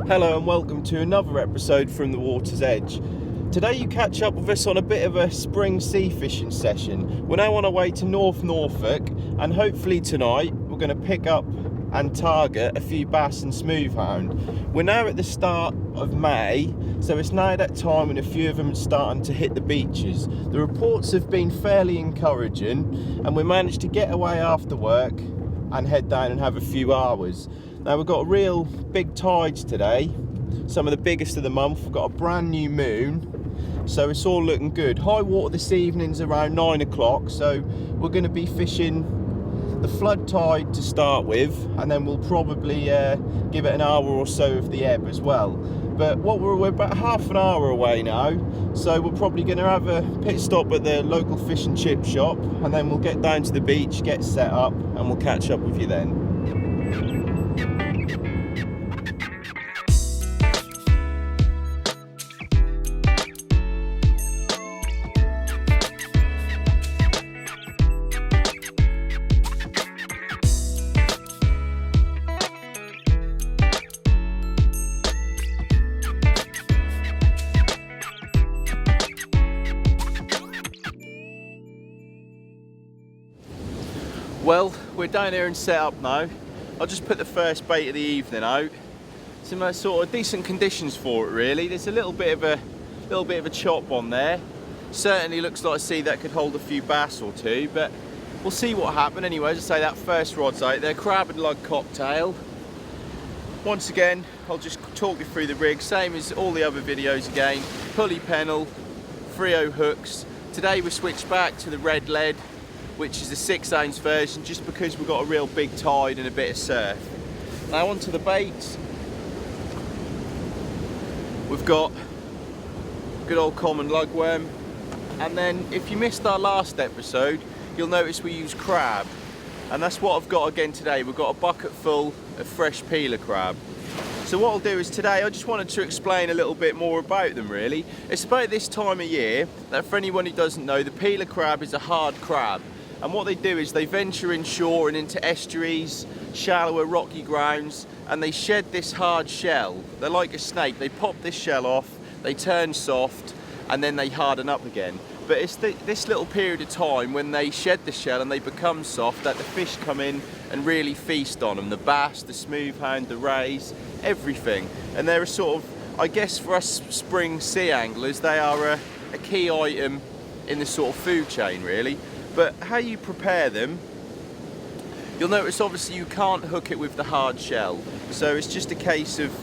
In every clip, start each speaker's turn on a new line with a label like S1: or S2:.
S1: Hello and welcome to another episode from the water's edge. Today you catch up with us on a bit of a spring sea fishing session. We're now on our way to North Norfolk, and hopefully tonight we're going to pick up and target a few bass and smoothhound. We're now at the start of May, so it's now that time when a few of them are starting to hit the beaches. The reports have been fairly encouraging, and we managed to get away after work and head down and have a few hours. Now we've got real big tides today, some of the biggest of the month. We've got a brand new moon, so it's all looking good. High water this evening's around 9 o'clock, so we're going to be fishing the flood tide to start with, and then we'll probably give it an hour or so of the ebb as well. But we're about half an hour away now, so we're probably going to have a pit stop at the local fish and chip shop, and then we'll get down to the beach, get set up, and we'll catch up with you then. Well, we're down here and set up now. I'll just put the first bait of the evening out. Some sort of decent conditions for it, really. There's a little bit of a chop on there. Certainly looks like a sea that could hold a few bass or two, but we'll see what happens. Anyway, as I say, that first rod's out there, crab and lug cocktail. Once again, I'll just talk you through the rig, same as all the other videos again. Pulley pennel, Frio hooks. Today we switched back to the red lead, which is the 6-ounce version, just because we've got a real big tide and a bit of surf. Now onto the baits. We've got good old common lugworm, and then if you missed our last episode, you'll notice we use crab, and that's what I've got again today. We've got a bucket full of fresh peeler crab. So what I'll do is today, I just wanted to explain a little bit more about them really. It's about this time of year that, for anyone who doesn't know, the peeler crab is a hard crab. And what they do is they venture inshore and into estuaries, shallower rocky grounds, and they shed this hard shell. They're like a snake. They pop this shell off, they turn soft, and then they harden up again. But it's this little period of time when they shed the shell and they become soft that the fish come in and really feast on them. The bass, the smoothhound, the rays, everything. And they're a sort of, I guess for us spring sea anglers, they are a key item in the sort of food chain really. But how you prepare them, you'll notice obviously you can't hook it with the hard shell. So it's just a case of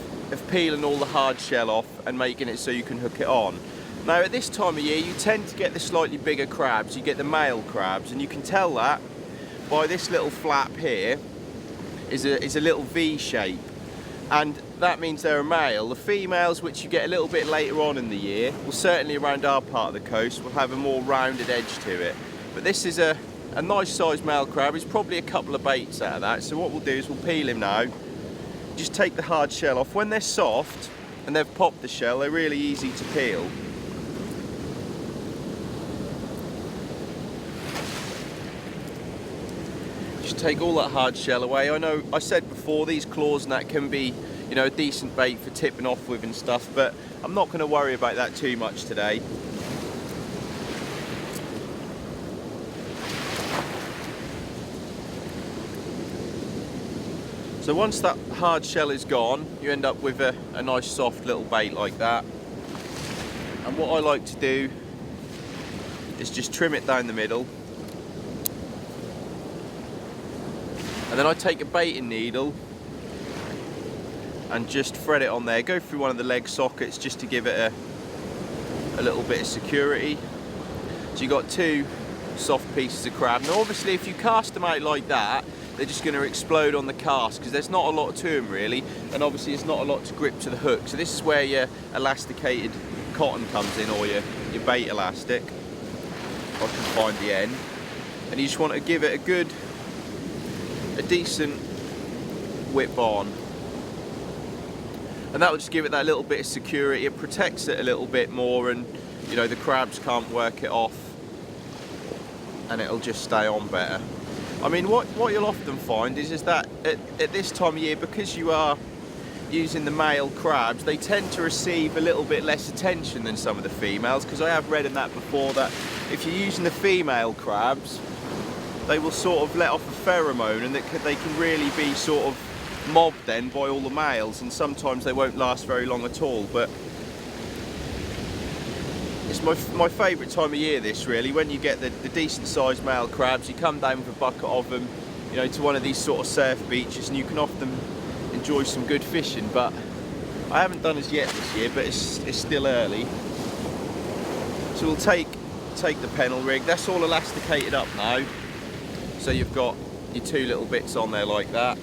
S1: peeling all the hard shell off and making it so you can hook it on. Now at this time of year you tend to get the slightly bigger crabs, you get the male crabs, and you can tell that by this little flap here is a little V shape. And that means they're a male. The females, which you get a little bit later on in the year, well certainly around our part of the coast, will have a more rounded edge to it. But this is a nice sized male crab. It's probably a couple of baits out of that. So what we'll do is we'll peel him now. Just take the hard shell off. When they're soft and they've popped the shell, they're really easy to peel. Just take all that hard shell away. I know I said before these claws and that can be, you know, a decent bait for tipping off with and stuff, but I'm not going to worry about that too much today. So once that hard shell is gone, you end up with a nice soft little bait like that. And what I like to do is just trim it down the middle. And then I take a baiting needle and just thread it on there. Go through one of the leg sockets just to give it a little bit of security. So you've got two soft pieces of crab. Now obviously if you cast them out like that, they're just going to explode on the cast because there's not a lot to them really, and obviously there's not a lot to grip to the hook. So this is where your elasticated cotton comes in, or your bait elastic. If I can find the end. And you just want to give it a decent whip on. And that will just give it that little bit of security. It protects it a little bit more, and you know the crabs can't work it off, and it'll just stay on better. I mean, what you'll often find is that at this time of year, because you are using the male crabs, they tend to receive a little bit less attention than some of the females, because I have read in that before that if you're using the female crabs, they will sort of let off a pheromone, and they can really be sort of mobbed then by all the males, and sometimes they won't last very long at all. But it's my favourite time of year, this, really, when you get the decent sized male crabs. You come down with a bucket of them, you know, to one of these sort of surf beaches, and you can often enjoy some good fishing. But I haven't done as yet this year, but it's still early. So we'll take the pennel rig. That's all elasticated up now, so you've got your two little bits on there like that.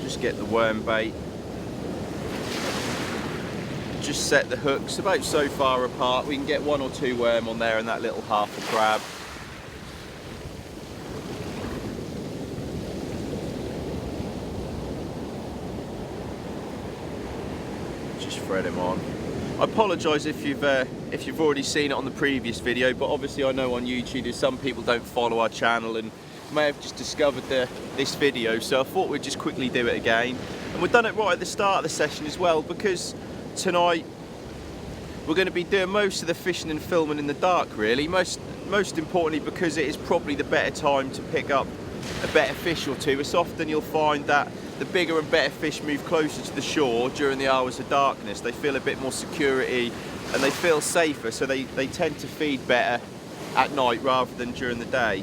S1: Just get the worm bait. Just set the hooks about so far apart we can get one or two worm on there and that little half a crab. Just thread him on. I apologise if you've already seen it on the previous video, but obviously I know on YouTube some people don't follow our channel and may have just discovered this video, so I thought we'd just quickly do it again. And we've done it right at the start of the session as well, because tonight we're going to be doing most of the fishing and filming in the dark, really. Most importantly, because it is probably the better time to pick up a better fish or two. It's often you'll find that the bigger and better fish move closer to the shore during the hours of darkness. They feel a bit more security and they feel safer, so they tend to feed better at night rather than during the day.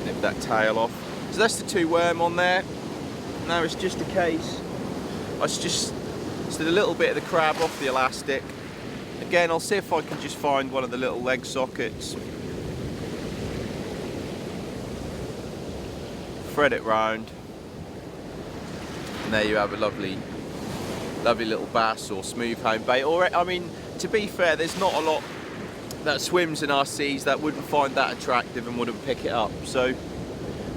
S1: Nip that tail off. So that's the two worm on there. Now it's just a case, I just slid a little bit of the crab off the elastic. Again, I'll see if I can just find one of the little leg sockets. Thread it round. And there you have a lovely little bass or smooth home bait. Or, I mean, to be fair, there's not a lot that swims in our seas that wouldn't find that attractive and wouldn't pick it up. So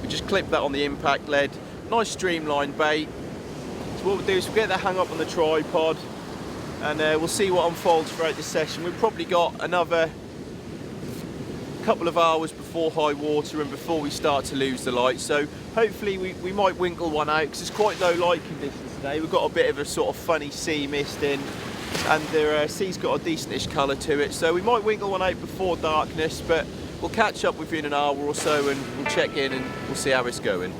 S1: we just clip that on the impact lead. Nice streamlined bait. So what we'll do is we'll get that hung up on the tripod, and we'll see what unfolds throughout the session. We've probably got another couple of hours before high water and before we start to lose the light. So hopefully we might winkle one out, because it's quite low light conditions today. We've got a bit of a sort of funny sea mist in, and the sea's got a decentish colour to it. So we might winkle one out before darkness, but we'll catch up with you in an hour or so and we'll check in and we'll see how it's going.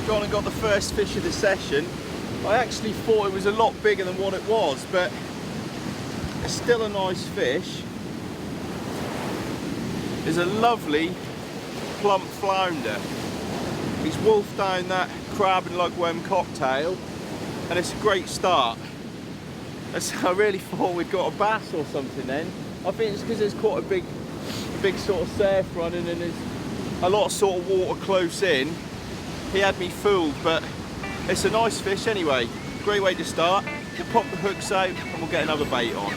S1: Gone and got the first fish of the session. I actually thought it was a lot bigger than what it was, but it's still a nice fish. There's a lovely plump flounder. He's wolfed down that crab and lugworm cocktail, and it's a great start. I really thought we'd got a bass or something then. I think it's because there's quite a big sort of surf running and there's a lot of sort of water close in. He had me fooled, but it's a nice fish anyway. Great way to start. We'll pop the hooks out and we'll get another bait on.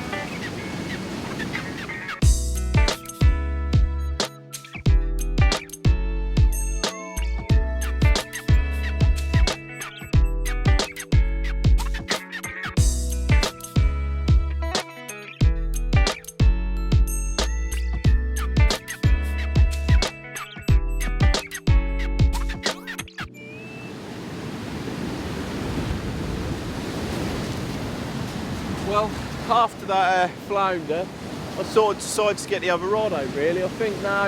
S1: Well, after that flounder, I sort of decided to get the other rod out, really. I think now,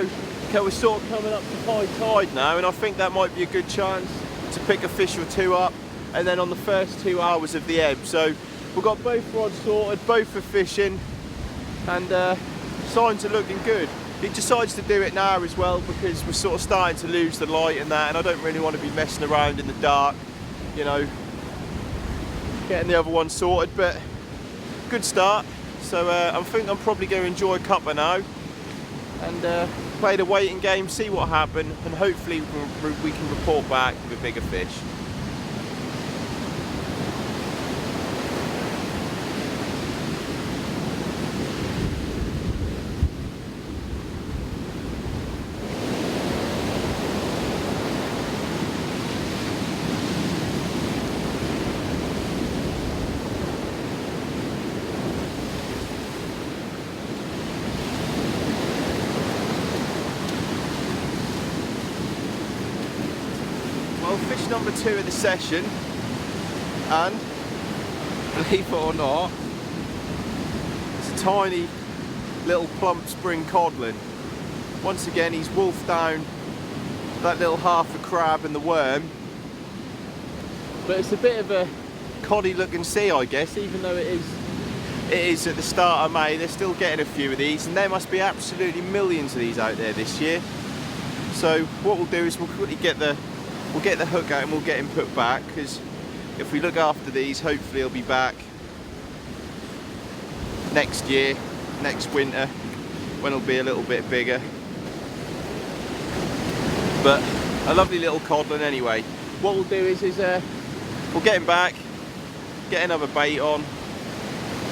S1: okay, we're sort of coming up to high tide now, and I think that might be a good chance to pick a fish or two up, and then on the first 2 hours of the ebb. So we've got both rods sorted, both for fishing, and signs are looking good. He decides to do it now as well because we're sort of starting to lose the light and that, and I don't really want to be messing around in the dark, you know, getting the other one sorted. But good start. So I think I'm probably going to enjoy a cuppa now and play the waiting game, see what happened, and hopefully we can report back with a bigger fish. Well, fish number 2 of the session, and believe it or not, it's a tiny little plump spring codlin. Once again, he's wolfed down that little half a crab and the worm, but it's a bit of a coddy looking sea, I guess, even though it is at the start of May. They're still getting a few of these, and there must be absolutely millions of these out there this year. So what we'll do is we'll quickly get the hook out and we'll get him put back, because if we look after these, hopefully he'll be back next year, next winter, when it'll be a little bit bigger. But a lovely little codlin anyway. What we'll do is we'll get him back, get another bait on,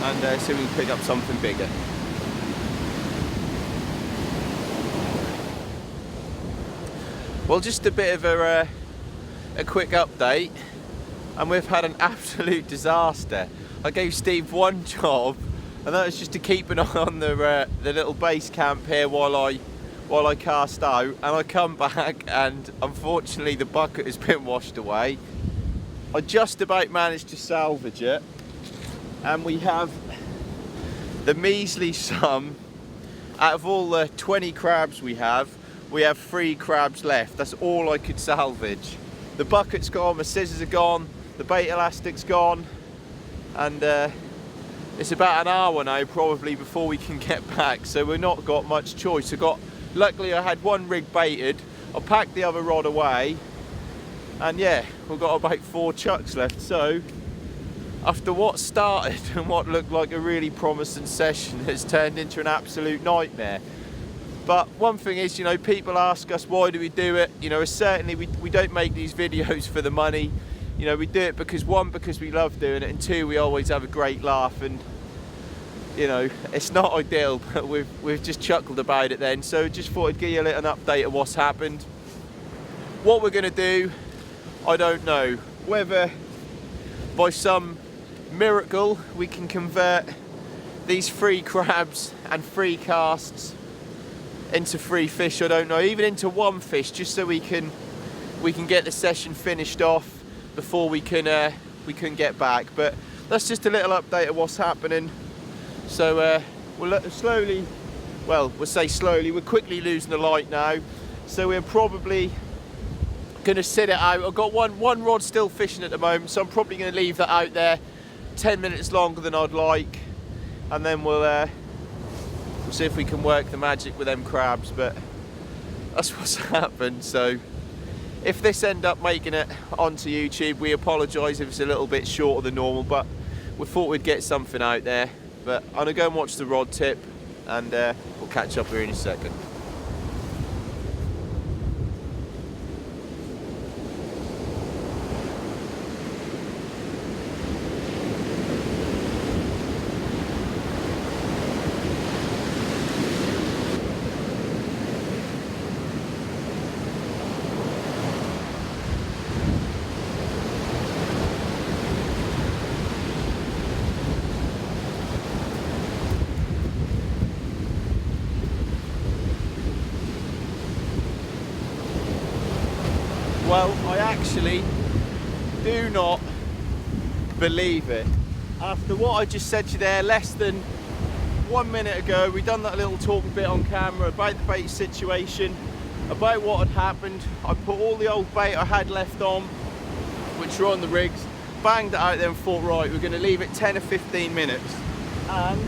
S1: and see if we can pick up something bigger. Well, just a bit of a quick update, and we've had an absolute disaster. I gave Steve one job, and that was just to keep an eye on the little base camp here while I cast out, and I come back and unfortunately the bucket has been washed away. I just about managed to salvage it, and we have the measly sum. Out of all the 20 crabs we have 3 crabs left. That's all I could salvage. The bucket's gone, my scissors are gone, the bait elastic's gone, and it's about an hour now probably before we can get back, so we've not got much choice. Luckily I had one rig baited, I packed the other rod away, and yeah, we've got about 4 chucks left. So after what started and what looked like a really promising session, has turned into an absolute nightmare. But one thing is, you know, people ask us why do we do it. You know, certainly we don't make these videos for the money. You know, we do it because we love doing it, and 2, we always have a great laugh. And you know, it's not ideal, but we've just chuckled about it then. So just thought I'd give you a little update of what's happened. What we're gonna do, I don't know. Whether by some miracle we can convert these 3 crabs and 3 casts into 3 fish, I don't know, even into 1 fish, just so we can get the session finished off before we can get back. But that's just a little update of what's happening. So we'll slowly, well, we'll say slowly, we're quickly losing the light now, so we're probably gonna sit it out. I've got one rod still fishing at the moment, so I'm probably gonna leave that out there 10 minutes longer than I'd like, and then we'll see if we can work the magic with them crabs. But that's what's happened. So if this end up making it onto YouTube, we apologise if it's a little bit shorter than normal, but we thought we'd get something out there. But I'm gonna go and watch the rod tip, and we'll catch up here in a second. Well, I actually do not believe it. After what I just said to you there less than 1 minute ago, we done that little talking bit on camera about the bait situation, about what had happened. I put all the old bait I had left on, which were on the rigs, banged it out there and thought, right, we're going to leave it 10 or 15 minutes. And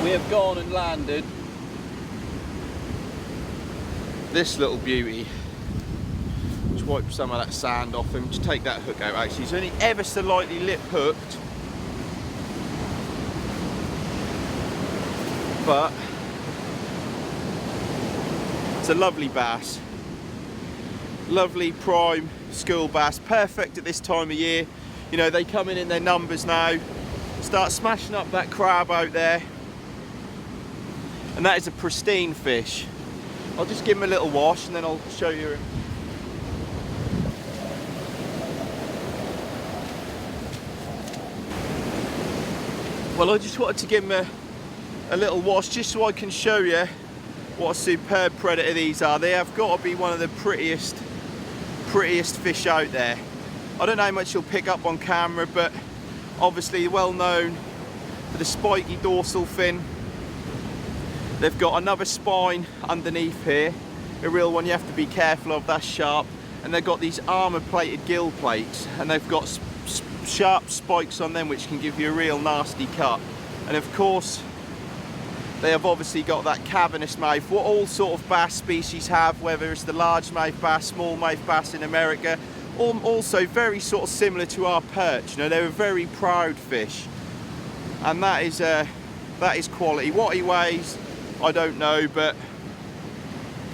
S1: we have gone and landed this little beauty. Just wipe some of that sand off him, just take that hook out. Actually, he's only ever so lightly lip hooked, but it's a lovely bass. Lovely prime school bass, perfect at this time of year. You know, they come in their numbers now, start smashing up that crab out there, and that is a pristine fish. I'll just give him a little wash and then I'll show you him. Well, I just wanted to give him a little wash just so I can show you what a superb predator these are. They have got to be one of the prettiest fish out there. I don't know how much you'll pick up on camera, but obviously well known for the spiky dorsal fin. They've got another spine underneath here, a real one you have to be careful of, that's sharp. And they've got these armour plated gill plates, and they've got sharp spikes on them which can give you a real nasty cut. And of course they have obviously got that cavernous mouth, what all sort of bass species have, whether it's the largemouth bass, smallmouth bass in America, also very sort of similar to our perch. You know, they're a very proud fish, and that is quality. What he weighs, I don't know, but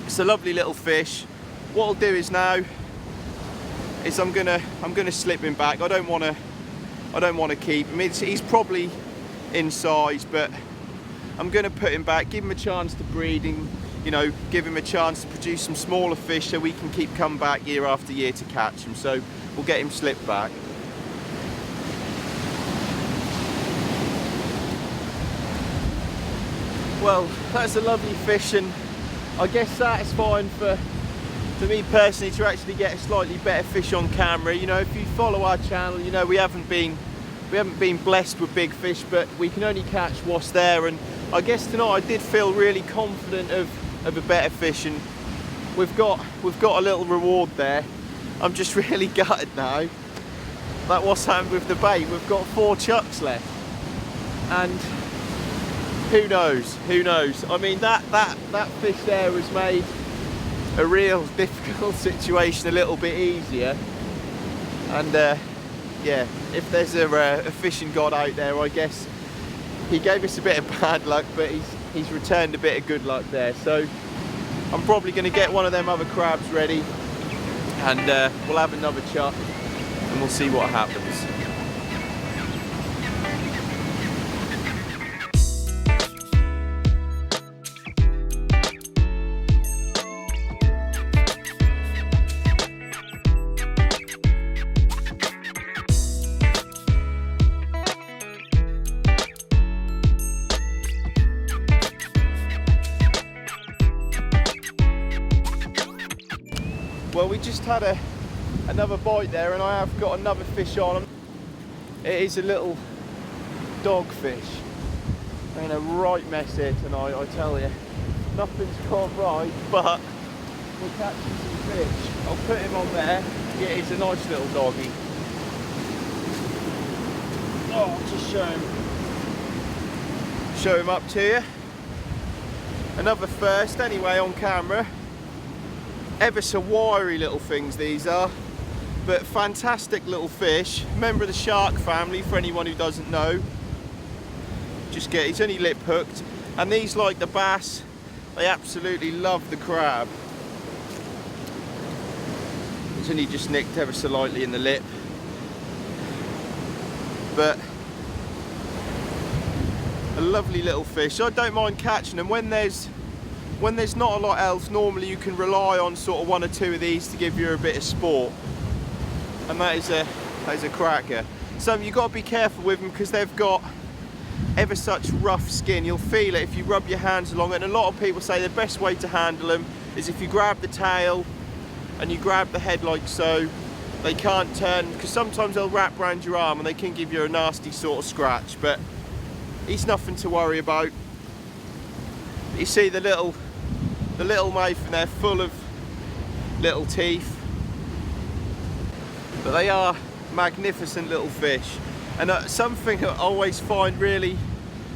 S1: it's a lovely little fish. What I'll do is now is I'm gonna slip him back. I don't want to keep him. He's probably in size, but I'm gonna put him back, give him a chance to breed, and you know, give him a chance to produce some smaller fish so we can keep coming back year after year to catch him. So we'll get him slipped back. Well, that's a lovely fish, and I guess satisfying for me personally to actually get a slightly better fish on camera. You know, if you follow our channel, you know we haven't been blessed with big fish, but we can only catch what's there. And I guess tonight I did feel really confident of a better fish, and we've got a little reward there. I'm just really gutted now that what's happened with the bait. We've got 4 chucks left, and who knows? I mean, that fish there has made a real difficult situation a little bit easier. And yeah, if there's a fishing god out there, I guess he gave us a bit of bad luck, but he's returned a bit of good luck there. So I'm probably going to get one of them other crabs ready, and we'll have another chuck and we'll see what happens. Well, we just had another bite there, and I have got another fish on. It is a little dogfish. I'm in a right mess here tonight, I tell you. Nothing's gone right, but we're catching some fish. I'll put him on there. Yeah, he's a nice little doggy. Oh, I'll just show him up to you. Another first anyway on camera. Ever so wiry little things these are, but fantastic little fish. Member of the shark family, for anyone who doesn't know. He's only lip hooked, and these, like the bass, they absolutely love the crab. It's only just nicked ever so lightly in the lip, but a lovely little fish. I don't mind catching them when there's not a lot else. Normally you can rely on sort of 1 or 2 of these to give you a bit of sport, and that is a cracker. So you've got to be careful with them because they've got ever such rough skin. You'll feel it if you rub your hands along it, and a lot of people say the best way to handle them is if you grab the tail and you grab the head like so. They can't turn, because sometimes they'll wrap around your arm and they can give you a nasty sort of scratch, but it's nothing to worry about. You see the little mouth, and they're full of little teeth, but they are magnificent little fish. And something I always find really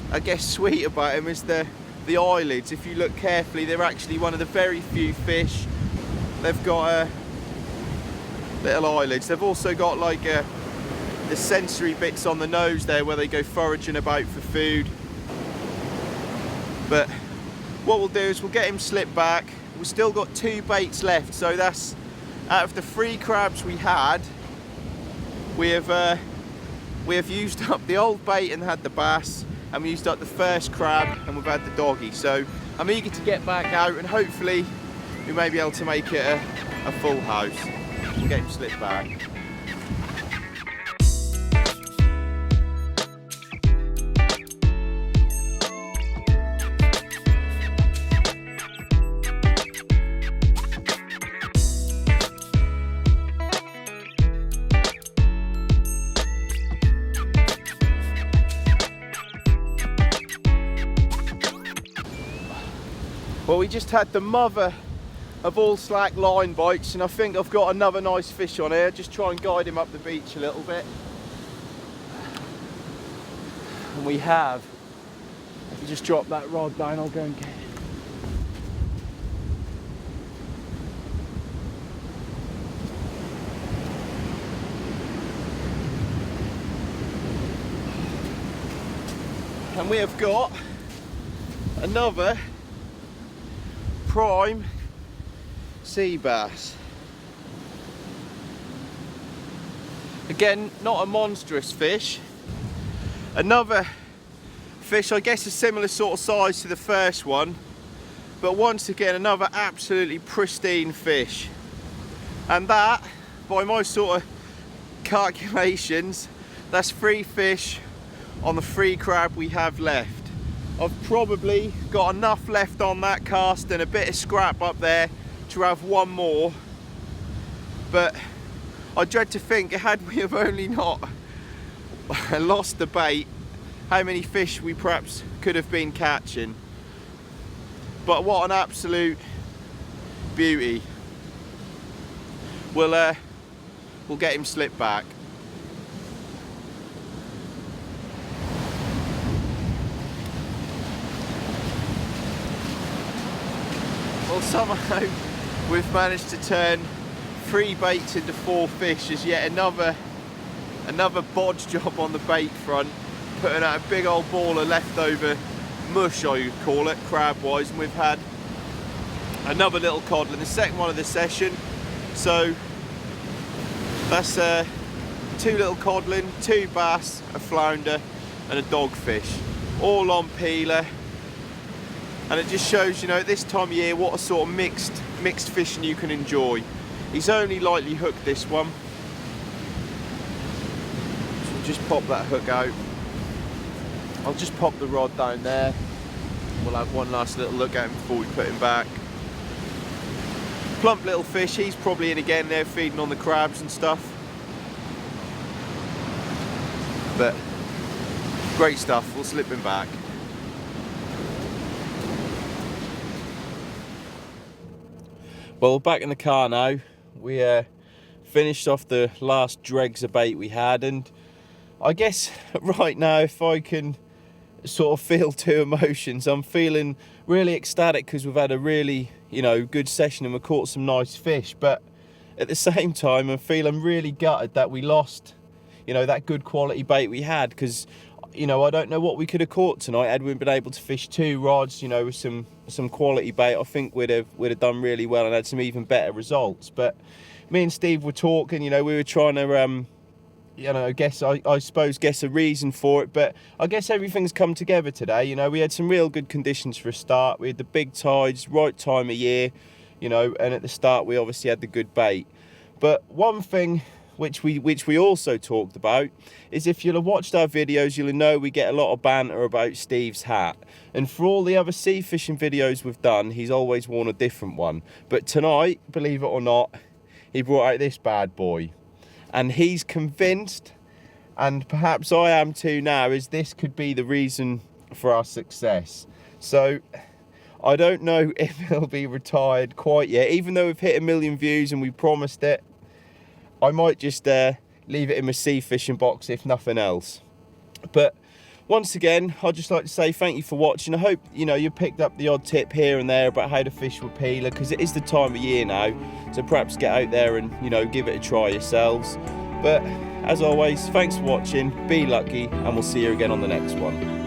S1: I guess sweet about them is the eyelids. If you look carefully, they're actually one of the very few fish. They've got little eyelids. They've also got like the sensory bits on the nose there where they go foraging about for food. But what we'll do is we'll get him slipped back. We've still got 2 baits left, so that's out of the 3 crabs we had. We have used up the old bait and had the bass, and we used up the first crab and we've had the doggy. So I'm eager to get back out and hopefully we may be able to make it a full house. We'll get him slipped back. Well, we just had the mother of all slack line bites, and I think I've got another nice fish on here. Just try and guide him up the beach a little bit. And we have, if you just drop that rod down, I'll go and get it. And we have got another prime sea bass. Again, not a monstrous fish. Another fish, I guess a similar sort of size to the first one, but once again another absolutely pristine fish. And that, by my sort of calculations, that's 3 fish on the 3 crab we have left. I've probably got enough left on that cast and a bit of scrap up there to have 1 more, but I dread to think, had we have only not lost the bait, how many fish we perhaps could have been catching. But what an absolute beauty. We'll get him slipped back. Well, somehow we've managed to turn 3 baits into 4 fish as yet another bodge job on the bait front, putting out a big old ball of leftover mush, I would call it, crab wise, and we've had another little codlin, the second one of the session. So that's 2 little codlin, 2 bass, a flounder and a dogfish, all on peeler. And it just shows, you know, at this time of year what a sort of mixed fishing you can enjoy. He's only lightly hooked, this one. So we'll just pop that hook out. I'll just pop the rod down there. We'll have one last little look at him before we put him back. Plump little fish, he's probably in again there feeding on the crabs and stuff. But great stuff, we'll slip him back. Well, we're back in the car now. We finished off the last dregs of bait we had, and I guess right now, if I can sort of feel 2 emotions, I'm feeling really ecstatic because we've had a really, you know, good session and we caught some nice fish, but at the same time I'm feeling really gutted that we lost, you know, that good quality bait we had, because, you know, I don't know what we could have caught tonight had we been able to fish 2 rods, you know, with some quality bait. I think we'd have done really well and had some even better results. But me and Steve were talking, you know, we were trying to you know, I suppose guess a reason for it, but I guess everything's come together today. You know, we had some real good conditions for a start. We had the big tides, right time of year, you know, and at the start we obviously had the good bait. But one thing which we also talked about is, if you'll have watched our videos, you'll know we get a lot of banter about Steve's hat. And for all the other sea fishing videos we've done, he's always worn a different one. But tonight, believe it or not, he brought out this bad boy. And he's convinced, and perhaps I am too now, is this could be the reason for our success. So I don't know if he'll be retired quite yet, even though we've hit 1 million views and we promised it. I might just leave it in my sea fishing box if nothing else. But once again, I'd just like to say thank you for watching. I hope, you know, you picked up the odd tip here and there about how to fish with peeler, because it is the time of year now. So perhaps get out there and, you know, give it a try yourselves. But as always, thanks for watching, be lucky, and we'll see you again on the next one.